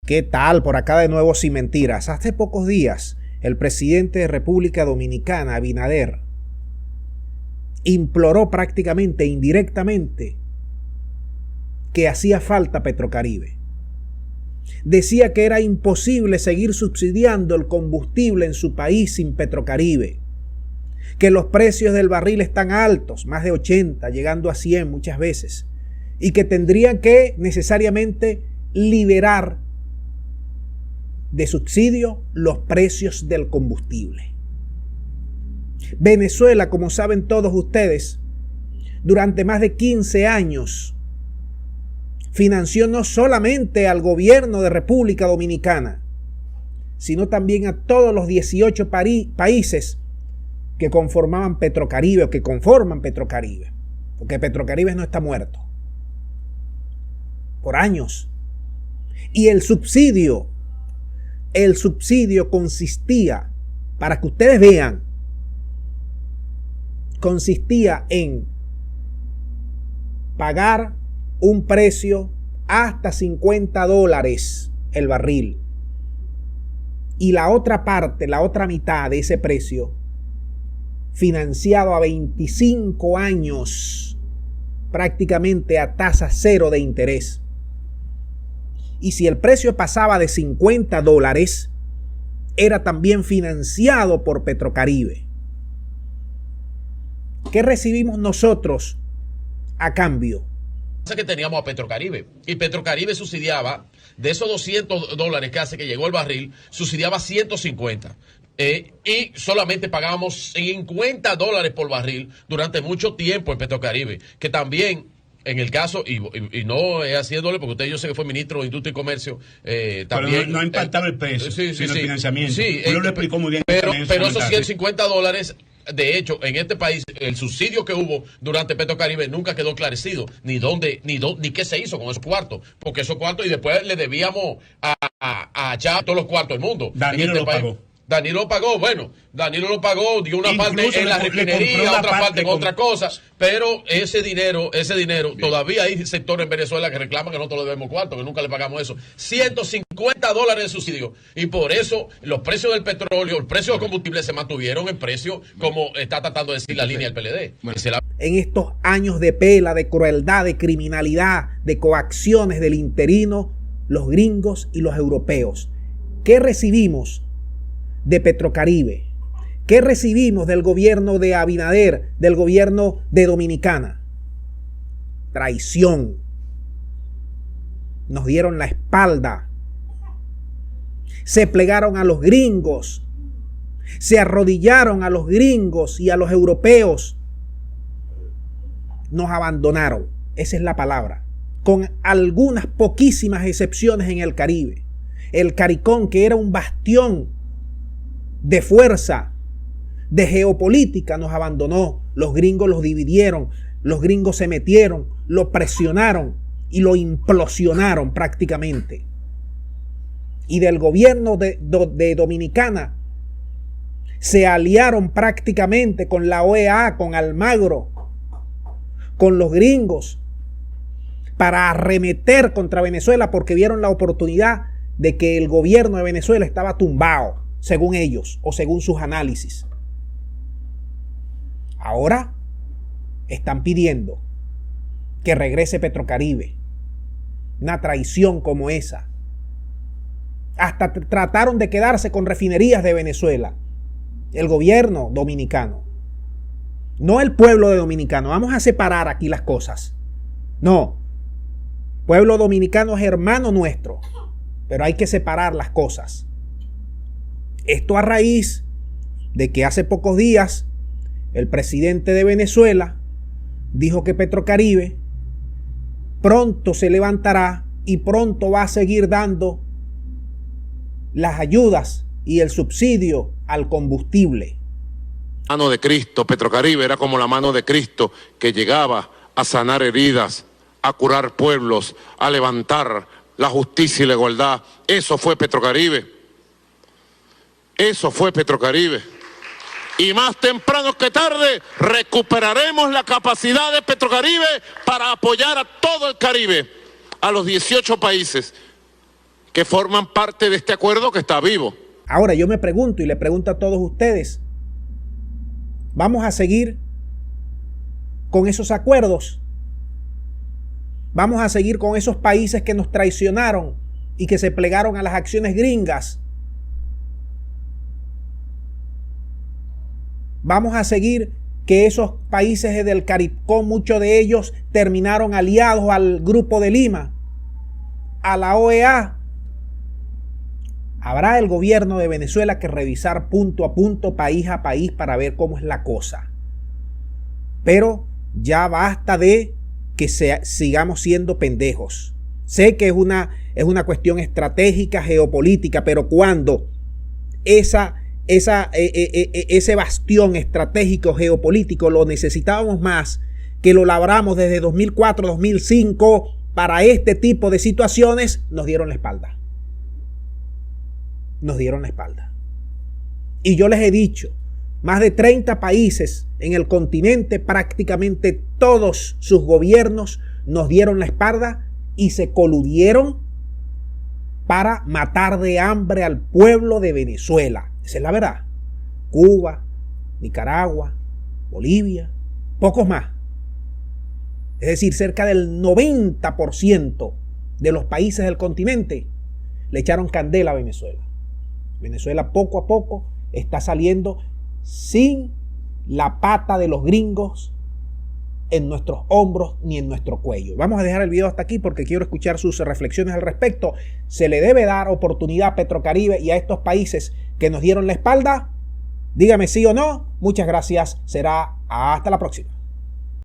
¿Qué tal? Por acá de nuevo sin mentiras. Hace pocos días, el presidente de República Dominicana, Abinader, imploró prácticamente indirectamente que hacía falta Petrocaribe. Decía que era imposible seguir subsidiando el combustible en su país sin Petrocaribe, que los precios del barril están altos, más de 80, llegando a 100 muchas veces, y que tendrían que necesariamente liberar de subsidio los precios del combustible. Venezuela, como saben todos ustedes, durante más de 15 años financió no solamente al gobierno de República Dominicana, sino también a todos los 18 países que conformaban Petrocaribe o que conforman Petrocaribe, porque Petrocaribe no está muerto, por años. Y el subsidio consistía, para que ustedes vean, consistía en pagar un precio hasta $50 el barril. Y la otra parte, la otra mitad de ese precio, financiado a 25 años, prácticamente a tasa cero de interés. Y si el precio pasaba de $50, era también financiado por Petrocaribe. ¿Qué recibimos nosotros a cambio? Que teníamos a Petrocaribe, y Petrocaribe subsidiaba, de esos $200 que hace que llegó el barril, subsidiaba 150. Y solamente pagábamos $50 por barril durante mucho tiempo en Petrocaribe, que también, en el caso, y no es haciéndole, porque usted, yo sé que fue ministro de Industria y Comercio, también. Pero no impactaba el precio, sino el financiamiento. Sí, lo explicó muy bien. Pero esos $150, de hecho, en este país, el subsidio que hubo durante Petrocaribe nunca quedó esclarecido, ni qué se hizo con esos cuartos, porque esos cuartos, y después le debíamos a ya todos los cuartos del mundo. Danilo lo pagó. Danilo lo pagó, bueno, Danilo lo pagó, dio una parte en la refinería, otra parte en otra cosa, pero ese dinero, bien, todavía hay sectores en Venezuela que reclaman que nosotros le debemos cuarto, que nunca le pagamos eso. $150 de subsidio, y por eso los precios del petróleo, el precio del combustible se mantuvieron en precio, como está tratando de decir la línea del PLD. En estos años de pela, de crueldad, de criminalidad, de coacciones del interino, los gringos y los europeos, ¿qué recibimos de Petrocaribe? ¿Qué recibimos del gobierno de Abinader, del gobierno de Dominicana? Traición. Nos dieron la espalda. Se plegaron a los gringos. Se arrodillaron a los gringos y a los europeos. Nos abandonaron. Esa es la palabra. Con algunas poquísimas excepciones en el Caribe. El CARICOM, que era un bastión de fuerza, de geopolítica, nos abandonó. Los gringos los dividieron, los gringos se metieron, lo presionaron y lo implosionaron prácticamente. Y del gobierno de Dominicana se aliaron prácticamente con la OEA, con Almagro, con los gringos, para arremeter contra Venezuela, porque vieron la oportunidad de que el gobierno de Venezuela estaba tumbado, según ellos o según sus análisis. Ahora están pidiendo que regrese Petrocaribe. Una traición como esa. Hasta trataron de quedarse con refinerías de Venezuela. El gobierno dominicano. No el pueblo de dominicano. Vamos a separar aquí las cosas. No. Pueblo dominicano es hermano nuestro. Pero hay que separar las cosas. Esto a raíz de que hace pocos días el presidente de Venezuela dijo que Petrocaribe pronto se levantará y pronto va a seguir dando las ayudas y el subsidio al combustible. La mano de Cristo, Petrocaribe era como la mano de Cristo que llegaba a sanar heridas, a curar pueblos, a levantar la justicia y la igualdad. Eso fue Petrocaribe. Eso fue Petrocaribe. Y más temprano que tarde recuperaremos la capacidad de Petrocaribe para apoyar a todo el Caribe, a los 18 países que que forman parte de este acuerdo que está vivo. Ahora yo me pregunto y le pregunto a todos ustedes, ¿vamos a seguir con esos acuerdos? ¿Vamos a seguir con esos países que nos traicionaron y que se plegaron a las acciones gringas? ¿Vamos a seguir que esos países del CARICOM, muchos de ellos terminaron aliados al Grupo de Lima, a la OEA? Habrá el gobierno de Venezuela que revisar punto a punto, país a país, para ver cómo es la cosa. Pero ya basta de que sigamos siendo pendejos. Sé que es una cuestión estratégica, geopolítica, pero cuando ese bastión estratégico, geopolítico, lo necesitábamos más, que lo labramos desde 2004, 2005, para este tipo de situaciones, nos dieron la espalda. Nos dieron la espalda. Y yo les he dicho, más de 30 países en el continente, prácticamente todos sus gobiernos nos dieron la espalda y se coludieron para matar de hambre al pueblo de Venezuela. Esa es la verdad. Cuba, Nicaragua, Bolivia, pocos más. Es decir, cerca del 90% de los países del continente le echaron candela a Venezuela. Venezuela poco a poco está saliendo sin la pata de los gringos en nuestros hombros ni en nuestro cuello. Vamos a dejar el video hasta aquí porque quiero escuchar sus reflexiones al respecto. ¿Se le debe dar oportunidad a Petrocaribe y a estos países que nos dieron la espalda? Dígame sí o no. Muchas gracias. Será hasta la próxima.